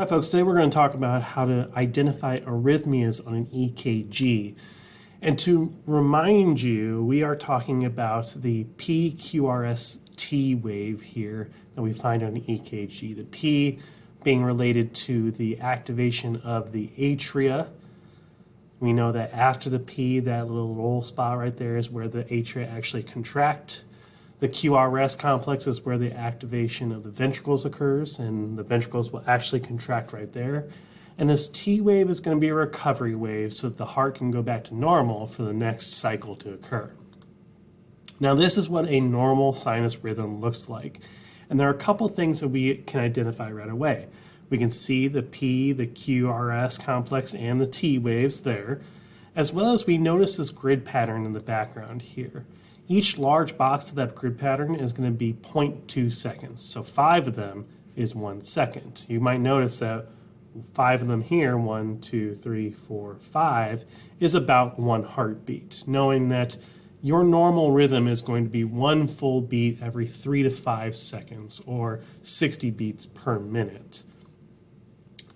Hi folks, today we're going to talk about how to identify arrhythmias on an EKG. And to remind you, we are talking about the PQRS-T wave here that we find on an EKG. The P being related to the activation of the atria. We know that after the P, that little roll spot right there is where the atria actually contract. The QRS complex is where the activation of the ventricles occurs, and the ventricles will actually contract right there. And this T wave is going to be a recovery wave so that the heart can go back to normal for the next cycle to occur. Now, this is what a normal sinus rhythm looks like. And there are a couple things that we can identify right away. We can see the P, the QRS complex, and the T waves there, as well as we notice this grid pattern in the background here. Each large box of that grid pattern is going to be 0.2 seconds. So 5 of them is 1 second. You might notice that 5 of them here, 1, 2, 3, 4, 5, is about 1 heartbeat, knowing that your normal rhythm is going to be 1 full beat every 3 to 5 seconds, or 60 beats per minute.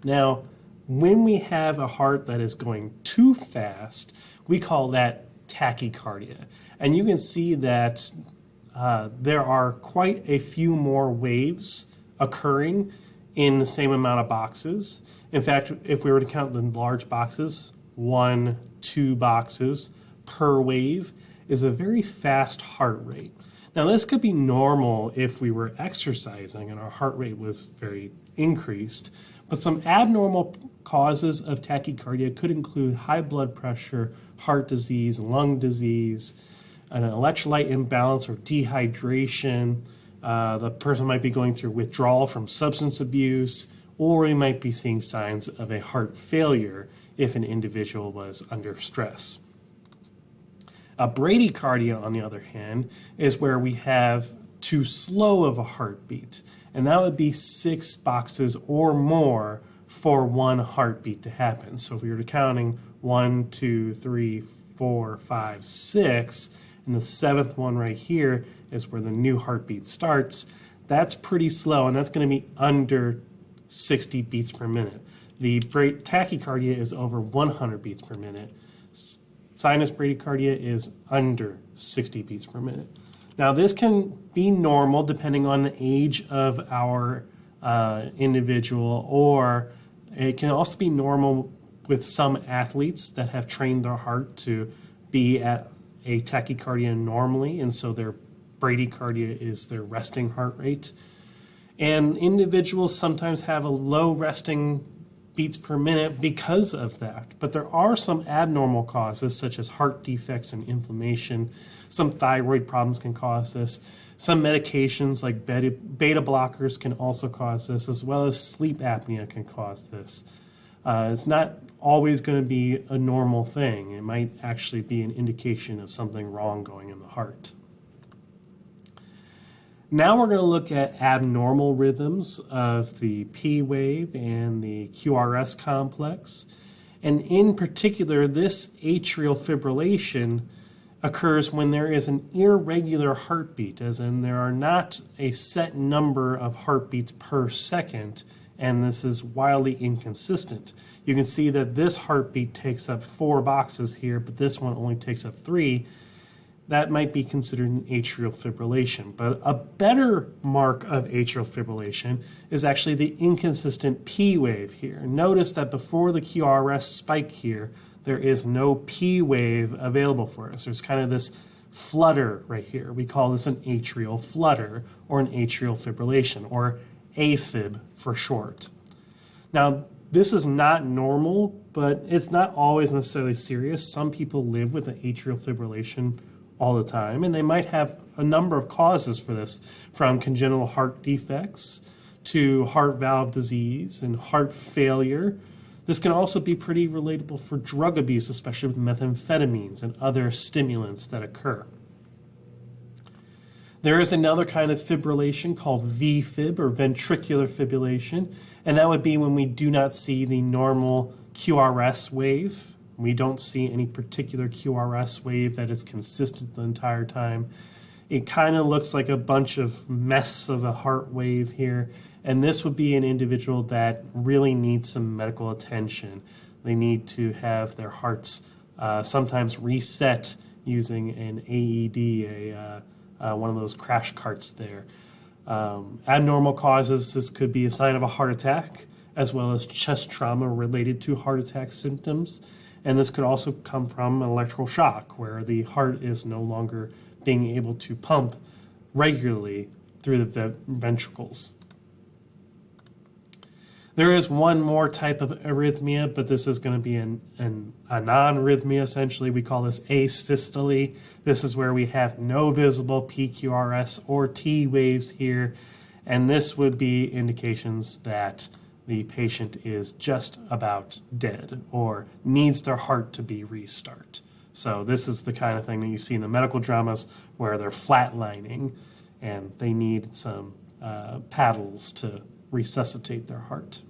Now, when we have a heart that is going too fast, we call that tachycardia. And you can see that there are quite a few more waves occurring in the same amount of boxes. In fact, if we were to count the large boxes, 1, 2 boxes per wave is a very fast heart rate. Now, this could be normal if we were exercising and our heart rate was very increased, but some abnormal causes of tachycardia could include high blood pressure, heart disease, lung disease, an electrolyte imbalance or dehydration. The person might be going through withdrawal from substance abuse, or we might be seeing signs of a heart failure if an individual was under stress. A bradycardia, on the other hand, is where we have too slow of a heartbeat, and that would be 6 boxes or more for 1 heartbeat to happen. So if we were counting 1, 2, 3, 4, 5, 6, and the 7th one right here is where the new heartbeat starts, that's pretty slow, and that's going to be under 60 beats per minute. The tachycardia is over 100 beats per minute. Sinus bradycardia is under 60 beats per minute. Now, this can be normal depending on the age of our individual, or it can also be normal with some athletes that have trained their heart to be at a tachycardia normally, and so their bradycardia is their resting heart rate. And individuals sometimes have a low resting beats per minute because of that. But there are some abnormal causes, such as heart defects and inflammation. Some thyroid problems can cause this. Some medications like beta blockers can also cause this, as well as sleep apnea can cause this. It's not always going to be a normal thing. It might actually be an indication of something wrong going in the heart. Now we're going to look at abnormal rhythms of the P wave and the QRS complex. And in particular, this atrial fibrillation occurs when there is an irregular heartbeat, as in there are not a set number of heartbeats per second, and this is wildly inconsistent. You can see that this heartbeat takes up 4 boxes here, but this one only takes up 3. That might be considered an atrial fibrillation. But a better mark of atrial fibrillation is actually the inconsistent P wave here. Notice that before the QRS spike here, there is no P wave available for us. There's kind of this flutter right here. We call this an atrial flutter or an atrial fibrillation, or AFib for short. Now, this is not normal, but it's not always necessarily serious. Some people live with an atrial fibrillation all the time, and they might have a number of causes for this, from congenital heart defects to heart valve disease and heart failure. This can also be pretty relatable for drug abuse, especially with methamphetamines and other stimulants that occur. There is another kind of fibrillation called VFib, or ventricular fibrillation, and that would be when we do not see the normal QRS wave. We don't see any particular QRS wave that is consistent the entire time. It kind of looks like a bunch of mess of a heart wave here, And this would be an individual that really needs some medical attention. They need to have their hearts sometimes reset using an AED, one of those crash carts there. Abnormal causes, this could be a sign of a heart attack, as well as chest trauma related to heart attack symptoms. And this could also come from an electrical shock, where the heart is no longer being able to pump regularly through the ventricles. There is one more type of arrhythmia, but this is going to be a non-arrhythmia, essentially. We call this asystole. This is where we have no visible PQRS or T waves here, and this would be indications that the patient is just about dead or needs their heart to be restart. So this is the kind of thing that you see in the medical dramas where they're flatlining and they need some paddles to resuscitate their heart.